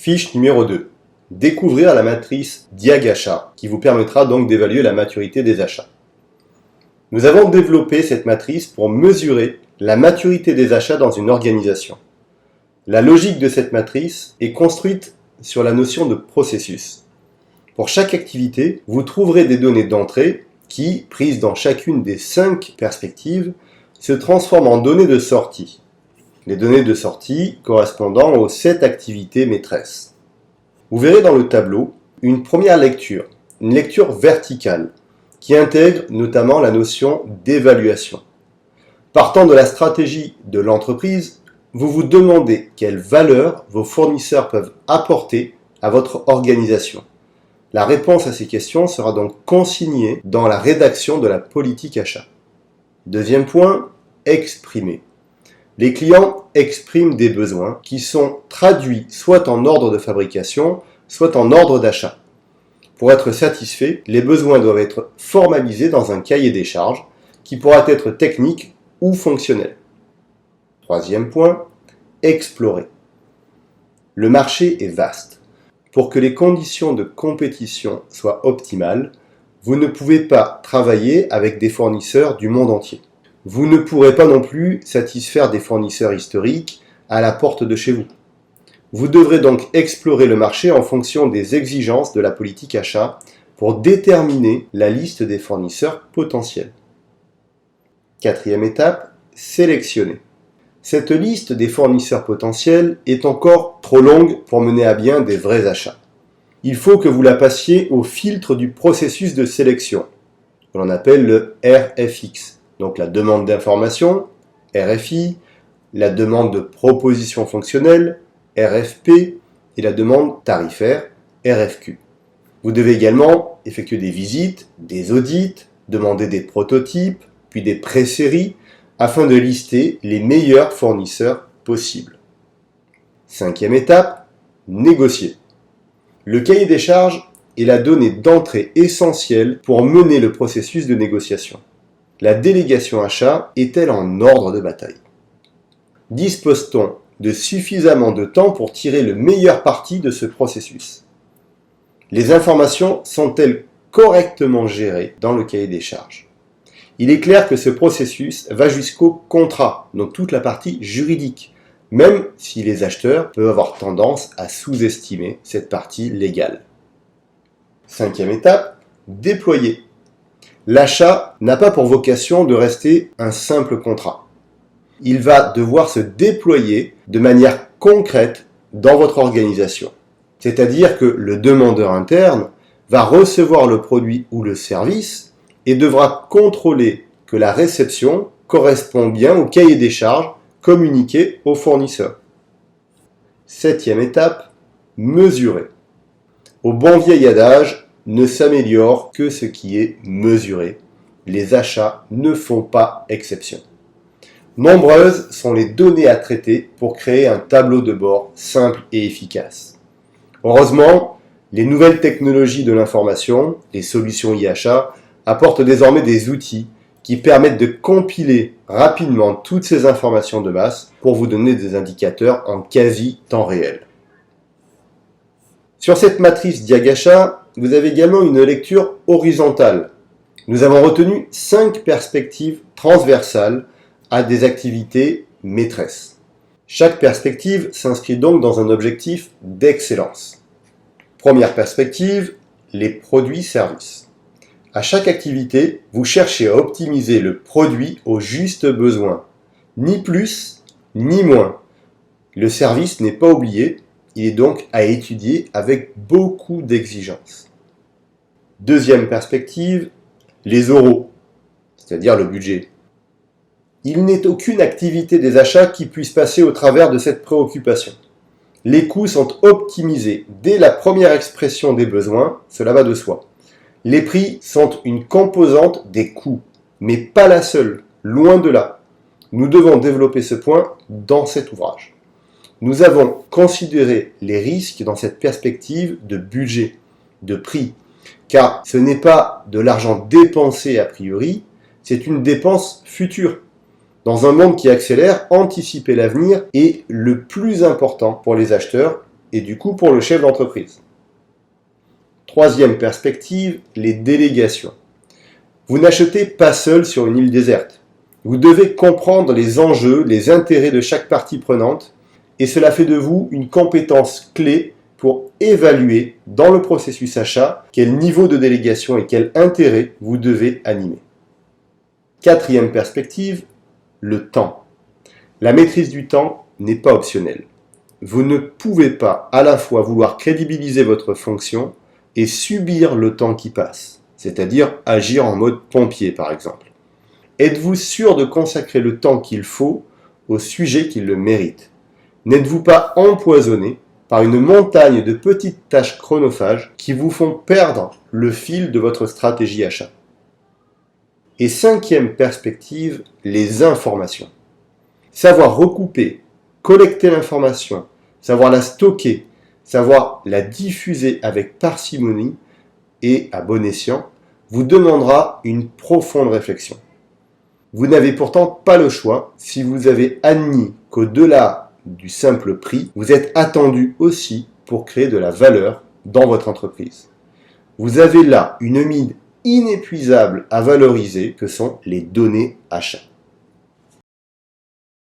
Fiche numéro 2. Découvrir la matrice Diag-Achat, qui vous permettra donc d'évaluer la maturité des achats. Nous avons développé cette matrice pour mesurer la maturité des achats dans une organisation. La logique de cette matrice est construite sur la notion de processus. Pour chaque activité, vous trouverez des données d'entrée qui, prises dans chacune des 5 perspectives, se transforment en données de sortie. Les données de sortie correspondant aux 7 activités maîtresses. Vous verrez dans le tableau une première lecture, une lecture verticale, qui intègre notamment la notion d'évaluation. Partant de la stratégie de l'entreprise, vous vous demandez quelle valeur vos fournisseurs peuvent apporter à votre organisation. La réponse à ces questions sera donc consignée dans la rédaction de la politique achat. Deuxième point, exprimer. Les clients expriment des besoins qui sont traduits soit en ordre de fabrication, soit en ordre d'achat. Pour être satisfaits, les besoins doivent être formalisés dans un cahier des charges qui pourra être technique ou fonctionnel. Troisième point, explorer. Le marché est vaste. Pour que les conditions de compétition soient optimales, vous ne pouvez pas travailler avec des fournisseurs du monde entier. Vous ne pourrez pas non plus satisfaire des fournisseurs historiques à la porte de chez vous. Vous devrez donc explorer le marché en fonction des exigences de la politique achat pour déterminer la liste des fournisseurs potentiels. Quatrième étape, sélectionner. Cette liste des fournisseurs potentiels est encore trop longue pour mener à bien des vrais achats. Il faut que vous la passiez au filtre du processus de sélection, que l'on appelle le RFX. Donc la demande d'information, RFI, la demande de proposition fonctionnelle, RFP, et la demande tarifaire, RFQ. Vous devez également effectuer des visites, des audits, demander des prototypes, puis des pré-séries, afin de lister les meilleurs fournisseurs possibles. Cinquième étape, négocier. Le cahier des charges est la donnée d'entrée essentielle pour mener le processus de négociation. La délégation achat est-elle en ordre de bataille? Dispose-t-on de suffisamment de temps pour tirer le meilleur parti de ce processus? Les informations sont-elles correctement gérées dans le cahier des charges? Il est clair que ce processus va jusqu'au contrat, donc toute la partie juridique, même si les acheteurs peuvent avoir tendance à sous-estimer cette partie légale. Cinquième étape, déployer. L'achat n'a pas pour vocation de rester un simple contrat. Il va devoir se déployer de manière concrète dans votre organisation. C'est-à-dire que le demandeur interne va recevoir le produit ou le service et devra contrôler que la réception correspond bien au cahier des charges communiqué au fournisseur. Septième étape, mesurer. Au bon vieil adage, ne s'améliore que ce qui est mesuré. Les achats ne font pas exception. Nombreuses sont les données à traiter pour créer un tableau de bord simple et efficace. Heureusement, les nouvelles technologies de l'information, les solutions e-achat, apportent désormais des outils qui permettent de compiler rapidement toutes ces informations de masse pour vous donner des indicateurs en quasi temps réel. Sur cette matrice Diag-Achat, vous avez également une lecture horizontale. Nous avons retenu 5 perspectives transversales à des activités maîtresses. Chaque perspective s'inscrit donc dans un objectif d'excellence. Première perspective, les produits-services. À chaque activité, vous cherchez à optimiser le produit au juste besoin, ni plus ni moins. Le service n'est pas oublié, il est donc à étudier avec beaucoup d'exigence. Deuxième perspective, les euros, c'est-à-dire le budget. Il n'est aucune activité des achats qui puisse passer au travers de cette préoccupation. Les coûts sont optimisés dès la première expression des besoins, cela va de soi. Les prix sont une composante des coûts, mais pas la seule, loin de là. Nous devons développer ce point dans cet ouvrage. Nous avons considéré les risques dans cette perspective de budget, de prix, car ce n'est pas de l'argent dépensé a priori, c'est une dépense future. Dans un monde qui accélère, anticiper l'avenir est le plus important pour les acheteurs et du coup pour le chef d'entreprise. Troisième perspective, les délégations. Vous n'achetez pas seul sur une île déserte. Vous devez comprendre les enjeux, les intérêts de chaque partie prenante, et cela fait de vous une compétence clé pour évaluer dans le processus achat quel niveau de délégation et quel intérêt vous devez animer. Quatrième perspective, le temps. La maîtrise du temps n'est pas optionnelle. Vous ne pouvez pas à la fois vouloir crédibiliser votre fonction et subir le temps qui passe, c'est-à-dire agir en mode pompier par exemple. Êtes-vous sûr de consacrer le temps qu'il faut au sujet qui le mérite? N'êtes-vous pas empoisonné par une montagne de petites tâches chronophages qui vous font perdre le fil de votre stratégie achat? Et cinquième perspective, les informations. Savoir recouper, collecter l'information, savoir la stocker, savoir la diffuser avec parcimonie et à bon escient, vous demandera une profonde réflexion. Vous n'avez pourtant pas le choix si vous avez admis qu'au-delà du simple prix, vous êtes attendu aussi pour créer de la valeur dans votre entreprise. Vous avez là une mine inépuisable à valoriser que sont les données achats.